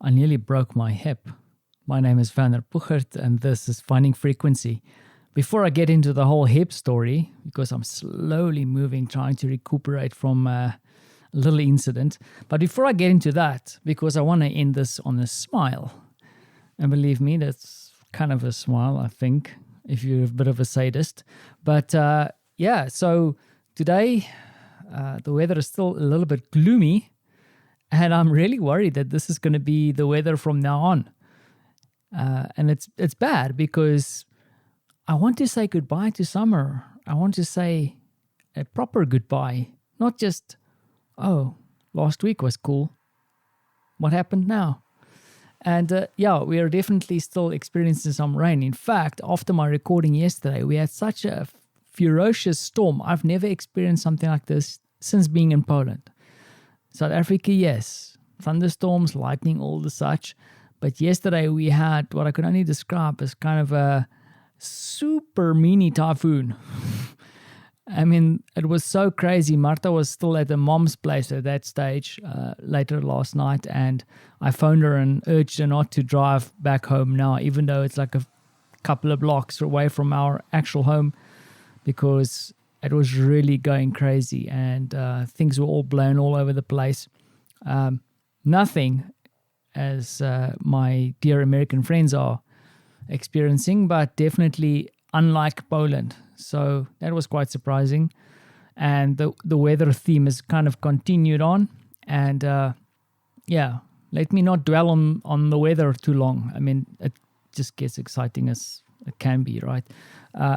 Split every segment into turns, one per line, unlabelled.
I nearly broke my hip. My name is Werner Puchert, and this is Finding Frequency. Before I get into the whole hip story, because I'm slowly moving, trying to recuperate from a little incident, but before I get into that, because I want to end this on a smile, and believe me, that's kind of a smile, I think, if you're a bit of a sadist. But so today the weather is still a little bit gloomy, and I'm really worried that this is going to be the weather from now on. And it's bad because I want to say goodbye to summer. I want to say a proper goodbye, not just, oh, last week was cool. What happened now? And we are definitely still experiencing some rain. In fact, after my recording yesterday, we had such a ferocious storm. I've never experienced something like this since being in Poland. South Africa, yes, thunderstorms, lightning, all the such. But yesterday we had what I could only describe as kind of a super mini typhoon. I mean, it was so crazy. Marta was still at her mom's place at that stage later last night, and I phoned her and urged her not to drive back home now, even though it's like a couple of blocks away from our actual home, because it was really going crazy and things were all blown all over the place. Nothing as my dear American friends are experiencing, but definitely unlike Poland. So that was quite surprising. And the weather theme has kind of continued on. And let me not dwell on the weather too long. I mean, it just gets exciting as it can be, right?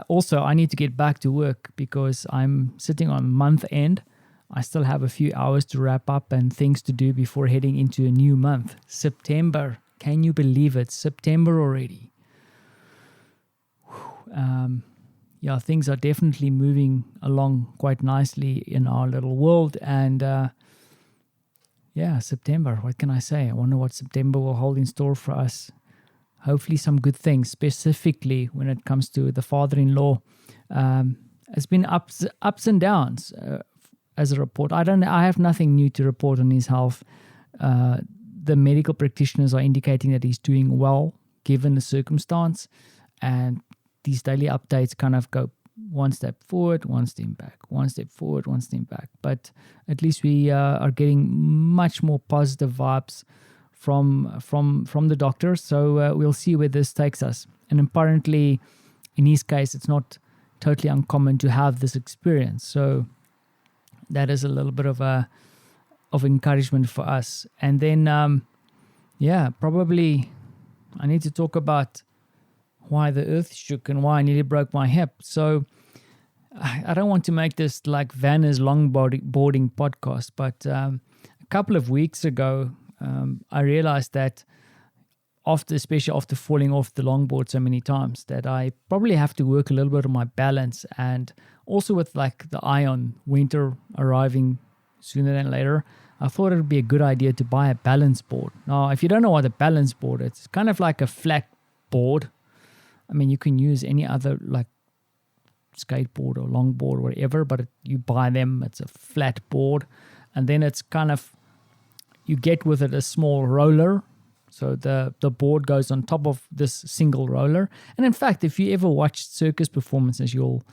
Also, I need to get back to work because I'm sitting on month end. I still have a few hours to wrap up and things to do before heading into a new month. September. Can you believe it? September already. Things are definitely moving along quite nicely in our little world. And September, what can I say? I wonder what September will hold in store for us. Hopefully some good things, specifically when it comes to the father-in-law. It's been ups and downs as a report. I have nothing new to report on his health. The medical practitioners are indicating that he's doing well given the circumstance, and these daily updates kind of go one step forward, one step back, one step forward, one step back. But at least we are getting much more positive vibes from the doctor. So we'll see where this takes us. And apparently, in his case, it's not totally uncommon to have this experience. So that is a little bit of encouragement for us. And then, probably I need to talk about why the earth shook and why I nearly broke my hip. So I don't want to make this like Vanna's longboarding podcast, but a couple of weeks ago, I realized that especially after falling off the longboard so many times, that I probably have to work a little bit on my balance, and also with like the eye on winter arriving sooner than later, I thought it would be a good idea to buy a balance board. Now, if you don't know what a balance board is, it's kind of like a flat board. I mean, you can use any other like skateboard or longboard or whatever, but you buy them, it's a flat board, and then it's kind of, you get with it a small roller. So the board goes on top of this single roller. And in fact, if you ever watched circus performances, you'll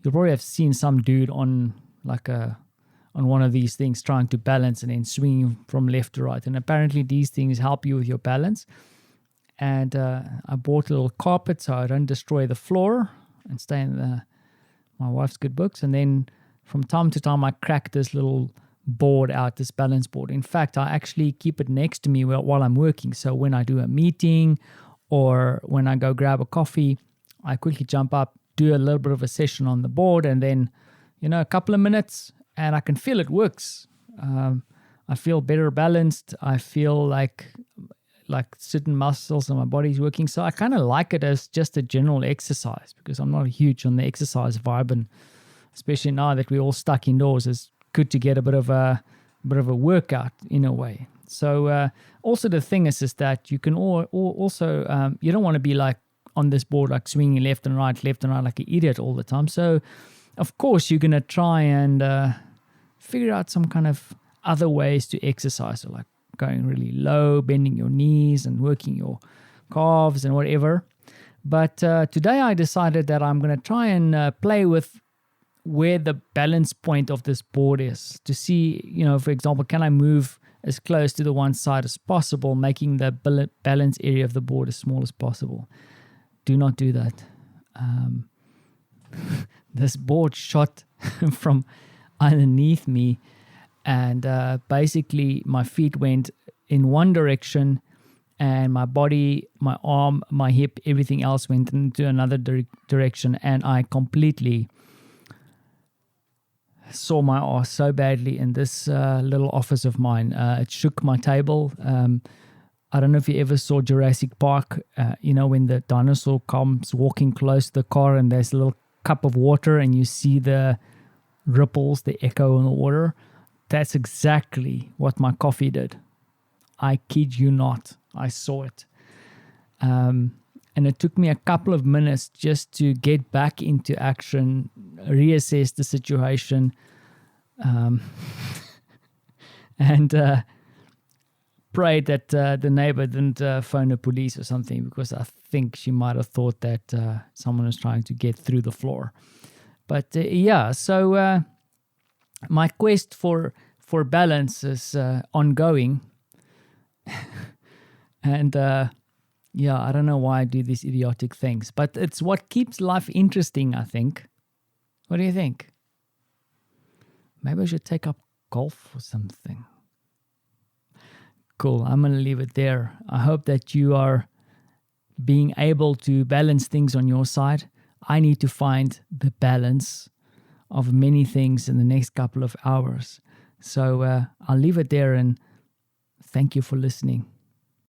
probably have seen some dude on one of these things trying to balance and then swinging from left to right. And apparently these things help you with your balance. And I bought a little carpet so I don't destroy the floor and stay in my wife's good books. And then from time to time, I crack this little board out, this balance board. In fact, I actually keep it next to me while I'm working. So when I do a meeting or when I go grab a coffee, I quickly jump up, do a little bit of a session on the board, and then, a couple of minutes, and I can feel it works. I feel better balanced. I feel like certain muscles in my body's working. So I kind of like it as just a general exercise, because I'm not huge on the exercise vibe, and especially now that we're all stuck indoors, it's good to get a bit of a workout in a way. So also the thing is that you can also you don't want to be like on this board like swinging left and right like an idiot all the time. So of course you're gonna try and figure out some kind of other ways to exercise, or like going really low, bending your knees and working your calves and whatever. But today I decided that I'm going to try and play with where the balance point of this board is to see, for example, can I move as close to the one side as possible, making the balance area of the board as small as possible. Do not do that. This board shot from underneath me, and basically my feet went in one direction, and my body, my arm, my hip, everything else went into another direction, and I completely saw my ass so badly in this little office of mine. It shook my table. I don't know if you ever saw Jurassic Park, when the dinosaur comes walking close to the car and there's a little cup of water and you see the ripples, the echo in the water. That's exactly what my coffee did. I kid you not. I saw it. And it took me a couple of minutes just to get back into action, reassess the situation, and prayed that the neighbor didn't phone the police or something, because I think she might have thought that someone was trying to get through the floor. But so my quest for balance is ongoing. And I don't know why I do these idiotic things, but it's what keeps life interesting, I think. What do you think? Maybe I should take up golf or something. Cool, I'm going to leave it there. I hope that you are being able to balance things on your side. I need to find the balance of many things in the next couple of hours. So I'll leave it there, and thank you for listening.